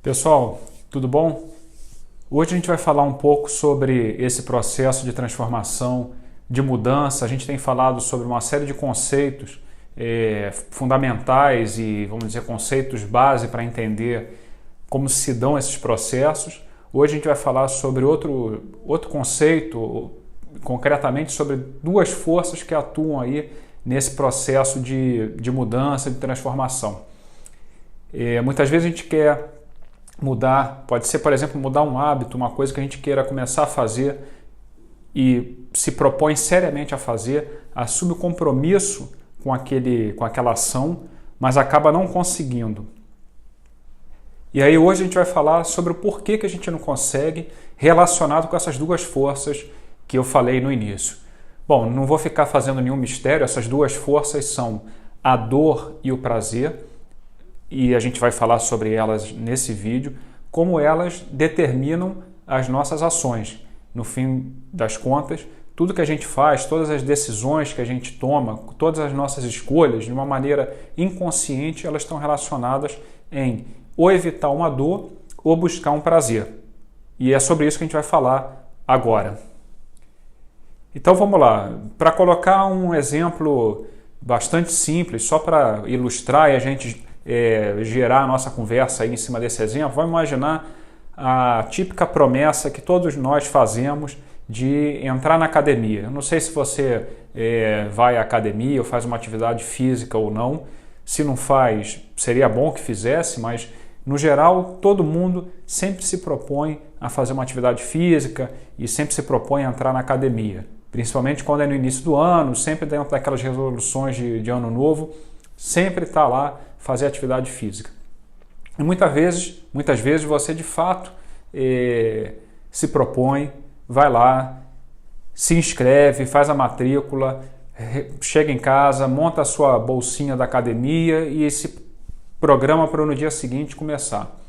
Pessoal, tudo bom? Hoje a gente vai falar um pouco sobre esse processo de transformação, de mudança. A gente tem falado sobre uma série de conceitos fundamentais e, vamos dizer, conceitos base para entender como se dão esses processos. Hoje a gente vai falar sobre outro conceito, concretamente sobre duas forças que atuam aí nesse processo de mudança, de transformação. Muitas vezes a gente quer mudar, pode ser, por exemplo, mudar um hábito, uma coisa que a gente queira começar a fazer e se propõe seriamente a fazer, assume o compromisso com aquela ação, mas acaba não conseguindo. E aí hoje a gente vai falar sobre o porquê que a gente não consegue, relacionado com essas duas forças que eu falei no início. Bom, não vou ficar fazendo nenhum mistério, essas duas forças são a dor e o prazer, e a gente vai falar sobre elas nesse vídeo, como elas determinam as nossas ações. No fim das contas, tudo que a gente faz, todas as decisões que a gente toma, todas as nossas escolhas, de uma maneira inconsciente, elas estão relacionadas em ou evitar uma dor ou buscar um prazer. E é sobre isso que a gente vai falar agora. Então vamos lá, para colocar um exemplo bastante simples, só para ilustrar e a gente gerar a nossa conversa aí em cima desse exemplo, vamos imaginar a típica promessa que todos nós fazemos de entrar na academia. Eu não sei se você vai à academia ou faz uma atividade física ou não. Se não faz, seria bom que fizesse, mas no geral todo mundo sempre se propõe a fazer uma atividade física e sempre se propõe a entrar na academia. Principalmente quando é no início do ano, sempre dentro daquelas resoluções de ano novo, sempre está lá fazer atividade física. E muitas vezes você de fato se propõe, vai lá, se inscreve, faz a matrícula, chega em casa, monta a sua bolsinha da academia e se programa para no dia seguinte começar.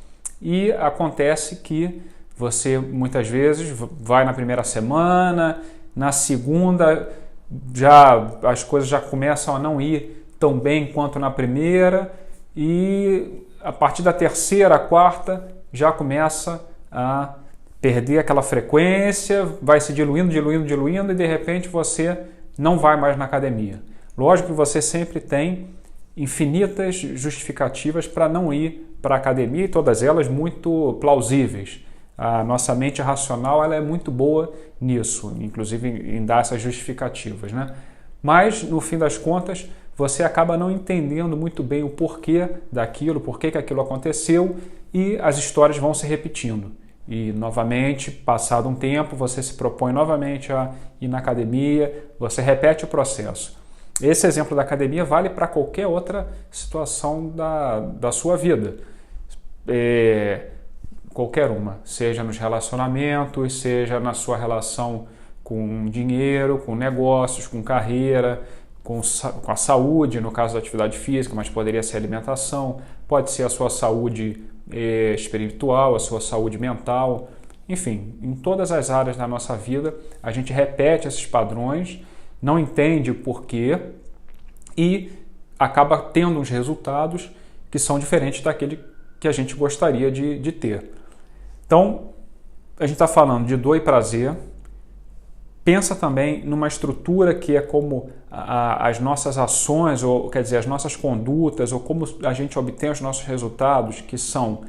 E acontece que você muitas vezes vai na primeira semana, na segunda as coisas já começam a não ir tão bem quanto na primeira, e a partir da terceira, quarta, já começa a perder aquela frequência, vai se diluindo, e de repente você não vai mais na academia. Lógico que você sempre tem infinitas justificativas para não ir para a academia, e todas elas muito plausíveis. A nossa mente racional ela é muito boa nisso, inclusive em dar essas justificativas, né? Mas, no fim das contas, você acaba não entendendo muito bem o porquê daquilo, porquê que aquilo aconteceu, e as histórias vão se repetindo. E, novamente, passado um tempo, você se propõe novamente a ir na academia, você repete o processo. Esse exemplo da academia vale para qualquer outra situação da sua vida. Qualquer uma, seja nos relacionamentos, seja na sua relação com dinheiro, com negócios, com carreira, com a saúde, no caso da atividade física, mas poderia ser alimentação, pode ser a sua saúde espiritual, a sua saúde mental, enfim, em todas as áreas da nossa vida a gente repete esses padrões, não entende o porquê e acaba tendo uns resultados que são diferentes daquele que a gente gostaria de ter. Então, a gente está falando de dor e prazer. Pensa também numa estrutura que é como as nossas ações, ou quer dizer, as nossas condutas, ou como a gente obtém os nossos resultados, que são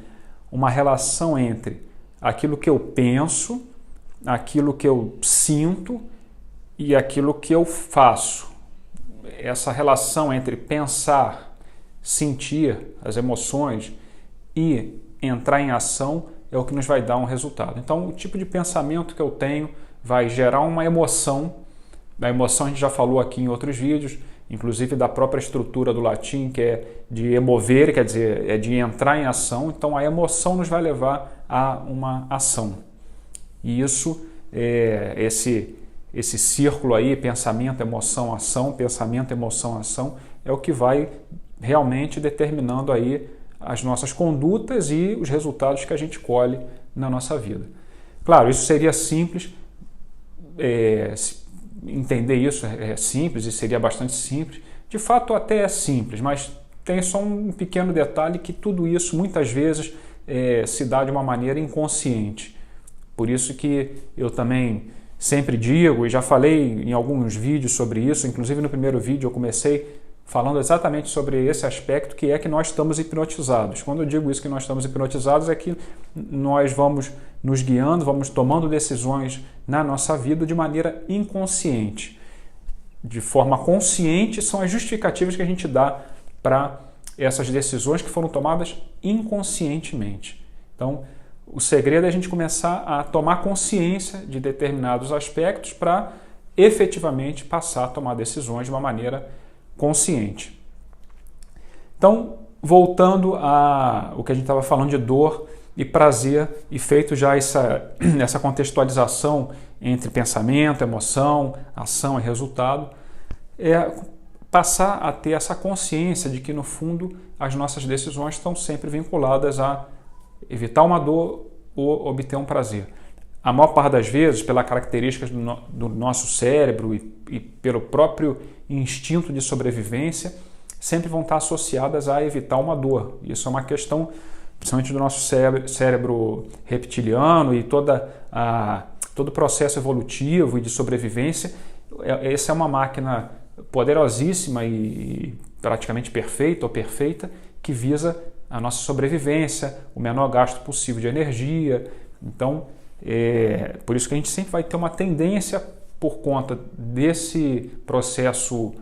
uma relação entre aquilo que eu penso, aquilo que eu sinto e aquilo que eu faço. Essa relação entre pensar, sentir as emoções e entrar em ação é o que nos vai dar um resultado. Então, o tipo de pensamento que eu tenho vai gerar uma emoção. A emoção a gente já falou aqui em outros vídeos, inclusive da própria estrutura do latim, que é de emovere, quer dizer, é de entrar em ação. Então, a emoção nos vai levar a uma ação. E isso, esse círculo aí, pensamento, emoção, ação, pensamento, emoção, ação, é o que vai realmente determinando aí as nossas condutas e os resultados que a gente colhe na nossa vida. Claro, isso seria simples, entender isso é simples e seria bastante simples. De fato, até é simples, mas tem só um pequeno detalhe que tudo isso muitas vezes se dá de uma maneira inconsciente. Por isso que eu também sempre digo, e já falei em alguns vídeos sobre isso, inclusive no primeiro vídeo eu comecei falando exatamente sobre esse aspecto, que é que nós estamos hipnotizados. Quando eu digo isso, que nós estamos hipnotizados, é que nós vamos nos guiando, vamos tomando decisões na nossa vida de maneira inconsciente. De forma consciente, são as justificativas que a gente dá para essas decisões que foram tomadas inconscientemente. Então, o segredo é a gente começar a tomar consciência de determinados aspectos para efetivamente passar a tomar decisões de uma maneira consciente. Então, voltando ao que a gente estava falando de dor e prazer, e feito já essa contextualização entre pensamento, emoção, ação e resultado, é passar a ter essa consciência de que, no fundo, as nossas decisões estão sempre vinculadas a evitar uma dor ou obter um prazer. A maior parte das vezes, pelas características do nosso cérebro e pelo próprio instinto de sobrevivência, sempre vão estar associadas a evitar uma dor. Isso é uma questão, principalmente do nosso cérebro reptiliano e todo o processo evolutivo e de sobrevivência. Essa é uma máquina poderosíssima e praticamente perfeita ou perfeita, que visa a nossa sobrevivência, o menor gasto possível de energia. Então, por isso que a gente sempre vai ter uma tendência, por conta desse processo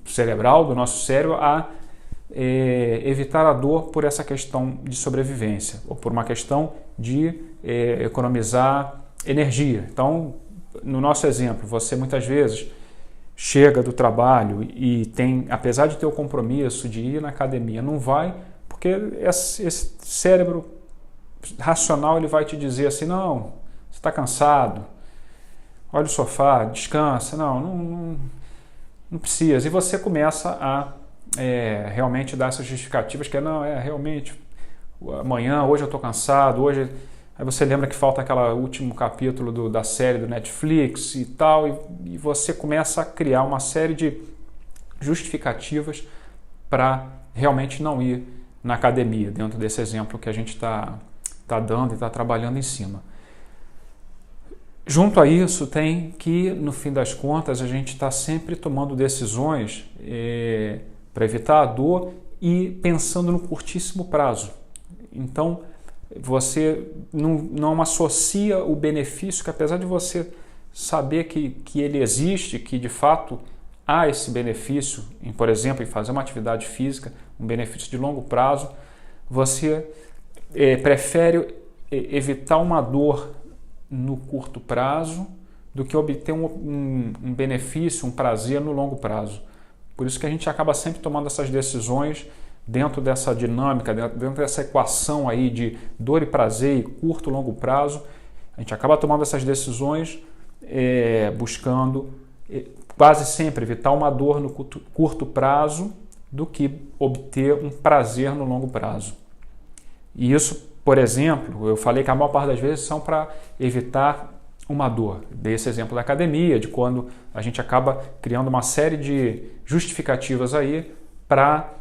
cerebral do nosso cérebro, a evitar a dor por essa questão de sobrevivência, ou por uma questão de economizar energia. Então, no nosso exemplo, você muitas vezes chega do trabalho e tem, apesar de ter o compromisso de ir na academia, não vai, porque esse cérebro racional ele vai te dizer assim: não, você está cansado, olha o sofá, descansa, não precisa. E você começa a realmente dar essas justificativas, que realmente, amanhã, hoje eu estou cansado, hoje... Aí você lembra que falta aquele último capítulo da série do Netflix e tal, e você começa a criar uma série de justificativas para realmente não ir na academia, dentro desse exemplo que a gente está dando e está trabalhando em cima. Junto a isso, tem que, no fim das contas, a gente está sempre tomando decisões para evitar a dor e pensando no curtíssimo prazo. Então, você não associa o benefício, que apesar de você saber que ele existe, que de fato há esse benefício, por exemplo, em fazer uma atividade física, um benefício de longo prazo, você prefere evitar uma dor no curto prazo do que obter um benefício, um prazer no longo prazo. Por isso que a gente acaba sempre tomando essas decisões dentro dessa dinâmica, dentro dessa equação aí de dor e prazer e curto e longo prazo. A gente acaba tomando essas decisões buscando quase sempre evitar uma dor no curto prazo do que obter um prazer no longo prazo. E isso, por exemplo, eu falei que a maior parte das vezes são para evitar uma dor. Dei esse exemplo da academia, de quando a gente acaba criando uma série de justificativas aí para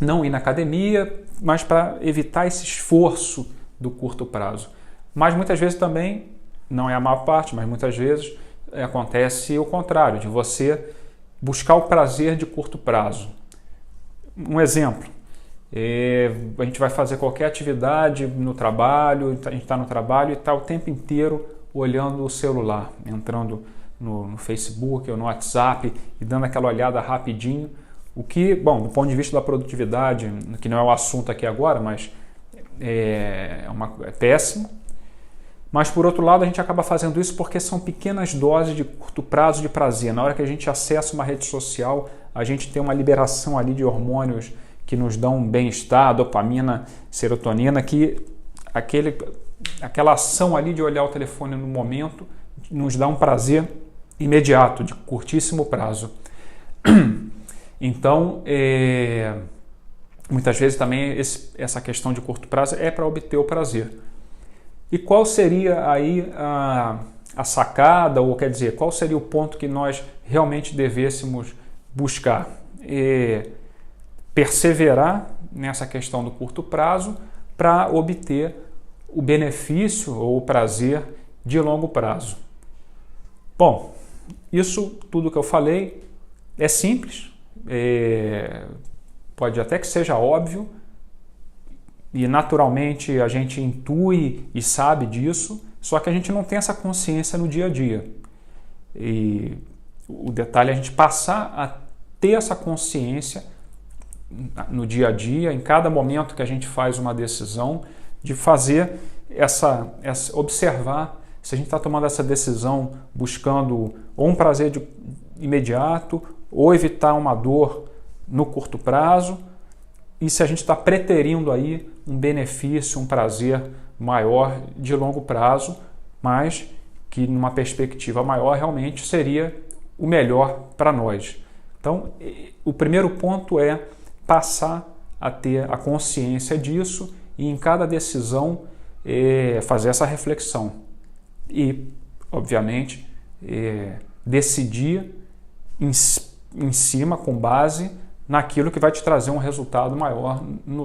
não ir na academia, mas para evitar esse esforço do curto prazo. Mas muitas vezes também, não é a maior parte, mas muitas vezes acontece o contrário, de você buscar o prazer de curto prazo. Um exemplo, a gente vai fazer qualquer atividade no trabalho, a gente está no trabalho e está o tempo inteiro olhando o celular, entrando no Facebook ou no WhatsApp e dando aquela olhada rapidinho. O que, bom, do ponto de vista da produtividade, que não é o assunto aqui agora, mas é péssimo. Mas, por outro lado, a gente acaba fazendo isso porque são pequenas doses de curto prazo de prazer. Na hora que a gente acessa uma rede social, a gente tem uma liberação ali de hormônios que nos dão bem-estar, dopamina, serotonina, que aquela ação ali de olhar o telefone no momento nos dá um prazer imediato, de curtíssimo prazo. Então, muitas vezes também essa questão de curto prazo é para obter o prazer. E qual seria aí a sacada, ou quer dizer, qual seria o ponto que nós realmente devêssemos buscar? Perseverar nessa questão do curto prazo para obter o benefício ou o prazer de longo prazo. Bom, isso tudo que eu falei é simples, pode até que seja óbvio, e naturalmente a gente intui e sabe disso, só que a gente não tem essa consciência no dia a dia. E o detalhe é a gente passar a ter essa consciência no dia a dia, em cada momento que a gente faz uma decisão, de fazer observar se a gente está tomando essa decisão buscando ou um prazer imediato ou evitar uma dor no curto prazo, e se a gente está preterindo aí um benefício, um prazer maior de longo prazo, mas que numa perspectiva maior realmente seria o melhor para nós. Então, o primeiro ponto é passar a ter a consciência disso e em cada decisão fazer essa reflexão. E, obviamente, decidir em cima, com base naquilo que vai te trazer um resultado maior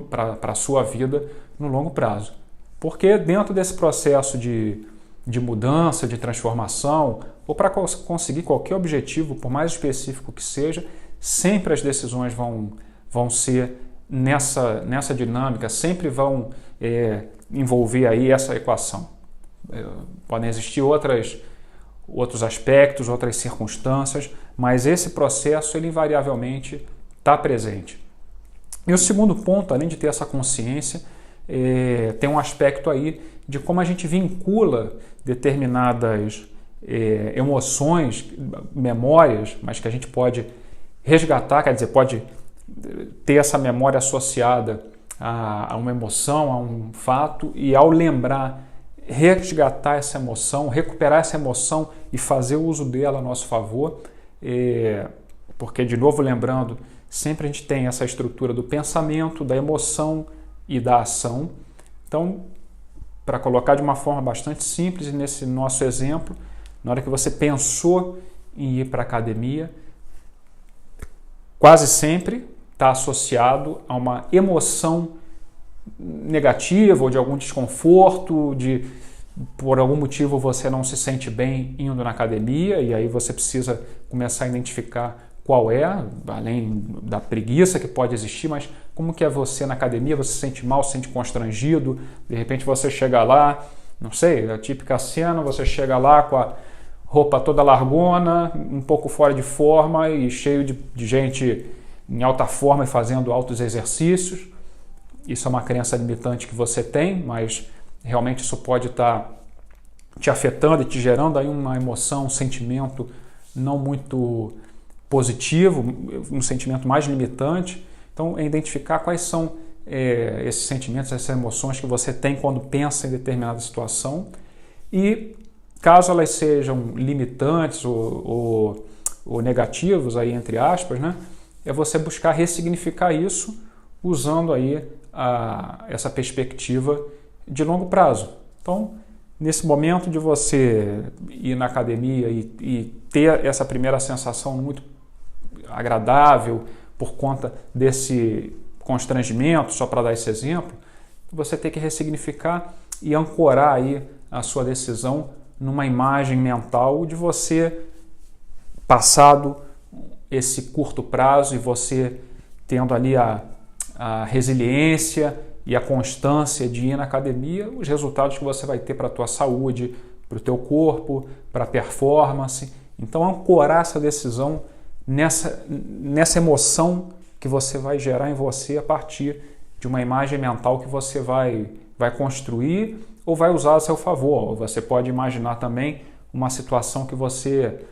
para a sua vida no longo prazo. Porque dentro desse processo de mudança, de transformação, ou para conseguir qualquer objetivo, por mais específico que seja, sempre as decisões vão ser nessa dinâmica, sempre vão envolver aí essa equação. Podem existir outros aspectos, outras circunstâncias, mas esse processo ele invariavelmente está presente. E o segundo ponto, além de ter essa consciência, tem um aspecto aí de como a gente vincula determinadas emoções, memórias, mas que a gente pode resgatar, quer dizer, pode ter essa memória associada a uma emoção, a um fato, e ao lembrar, resgatar essa emoção, recuperar essa emoção e fazer o uso dela a nosso favor, porque, de novo, lembrando, sempre a gente tem essa estrutura do pensamento, da emoção e da ação. Então, para colocar de uma forma bastante simples, e nesse nosso exemplo, na hora que você pensou em ir para a academia, quase sempre está associado a uma emoção negativa ou de algum desconforto, por algum motivo você não se sente bem indo na academia, e aí você precisa começar a identificar qual é, além da preguiça que pode existir, mas como que é você na academia, você se sente mal, se sente constrangido, de repente você chega lá, não sei, a típica cena, você chega lá com a roupa toda largona, um pouco fora de forma e cheio de gente em alta forma e fazendo altos exercícios. Isso é uma crença limitante que você tem, mas realmente isso pode estar te afetando e te gerando aí uma emoção, um sentimento não muito positivo, um sentimento mais limitante. Então, é identificar quais são esses sentimentos, essas emoções que você tem quando pensa em determinada situação, e caso elas sejam limitantes ou negativos, aí, entre aspas, né, é você buscar ressignificar isso usando aí essa perspectiva de longo prazo. Então, nesse momento de você ir na academia e ter essa primeira sensação muito agradável por conta desse constrangimento, só para dar esse exemplo, você tem que ressignificar e ancorar aí a sua decisão numa imagem mental de você passado esse curto prazo e você tendo ali a resiliência e a constância de ir na academia, os resultados que você vai ter para a tua saúde, para o teu corpo, para a performance. Então, ancorar essa decisão nessa emoção que você vai gerar em você a partir de uma imagem mental que você vai construir ou vai usar a seu favor. Você pode imaginar também uma situação que você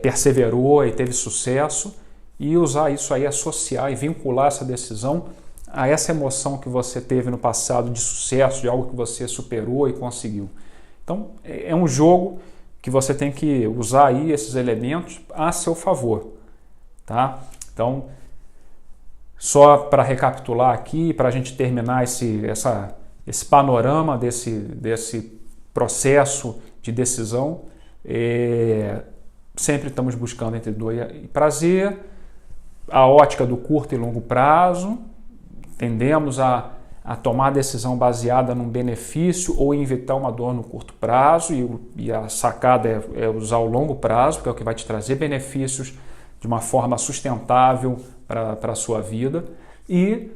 perseverou e teve sucesso e usar isso aí, associar e vincular essa decisão a essa emoção que você teve no passado de sucesso, de algo que você superou e conseguiu. Então, é um jogo que você tem que usar aí esses elementos a seu favor, tá? Então, só para recapitular aqui, para a gente terminar esse panorama desse processo de decisão, sempre estamos buscando entre dor e prazer, a ótica do curto e longo prazo, tendemos a tomar decisão baseada num benefício ou em evitar uma dor no curto prazo, e a sacada é usar o longo prazo, que é o que vai te trazer benefícios de uma forma sustentável para a sua vida, e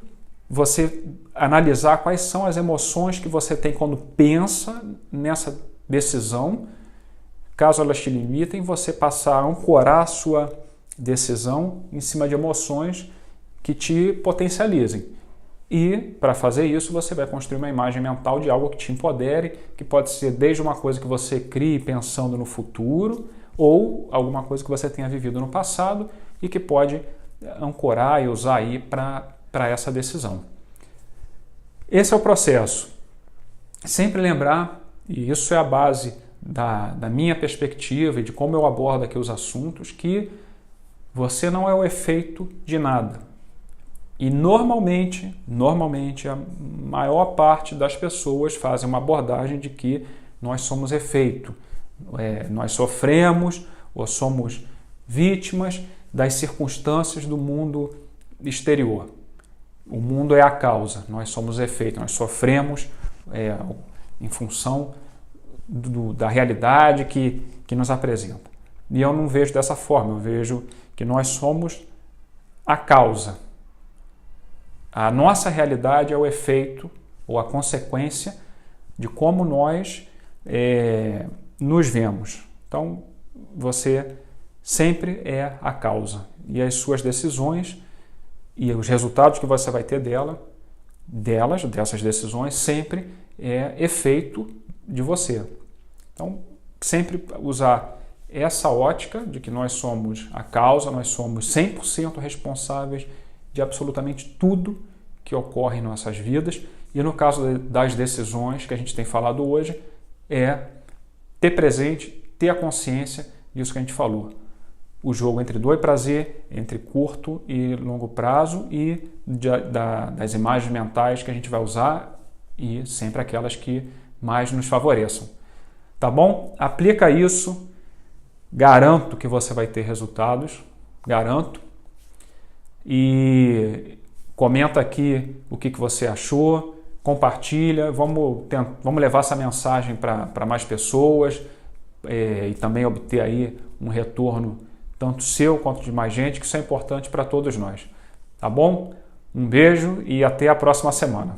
você analisar quais são as emoções que você tem quando pensa nessa decisão. Caso elas te limitem, você passar a ancorar a sua decisão em cima de emoções que te potencializem. E, para fazer isso, você vai construir uma imagem mental de algo que te empodere, que pode ser desde uma coisa que você crie pensando no futuro, ou alguma coisa que você tenha vivido no passado e que pode ancorar e usar aí para essa decisão. Esse é o processo. Sempre lembrar, e isso é a base da minha perspectiva e de como eu abordo aqui os assuntos, que você não é o efeito de nada. E normalmente, a maior parte das pessoas fazem uma abordagem de que nós somos efeito. Nós sofremos ou somos vítimas das circunstâncias do mundo exterior. O mundo é a causa, nós somos efeito, nós sofremos em função da realidade que nos apresenta. E eu não vejo dessa forma, eu vejo que nós somos a causa. A nossa realidade é o efeito ou a consequência de como nós nos vemos. Então, você sempre é a causa. E as suas decisões e os resultados que você vai ter dessas decisões, sempre é efeito de você. Então, sempre usar essa ótica de que nós somos a causa, nós somos 100% responsáveis de absolutamente tudo que ocorre em nossas vidas. E no caso das decisões que a gente tem falado hoje, é ter presente, ter a consciência disso que a gente falou. O jogo entre dor e prazer, entre curto e longo prazo, e das imagens mentais que a gente vai usar, e sempre aquelas que mais nos favoreçam. Tá bom? Aplica isso, garanto que você vai ter resultados, garanto. E comenta aqui o que você achou, compartilha, vamos levar essa mensagem para mais pessoas e também obter aí um retorno tanto seu quanto de mais gente, que isso é importante para todos nós. Tá bom? Um beijo e até a próxima semana.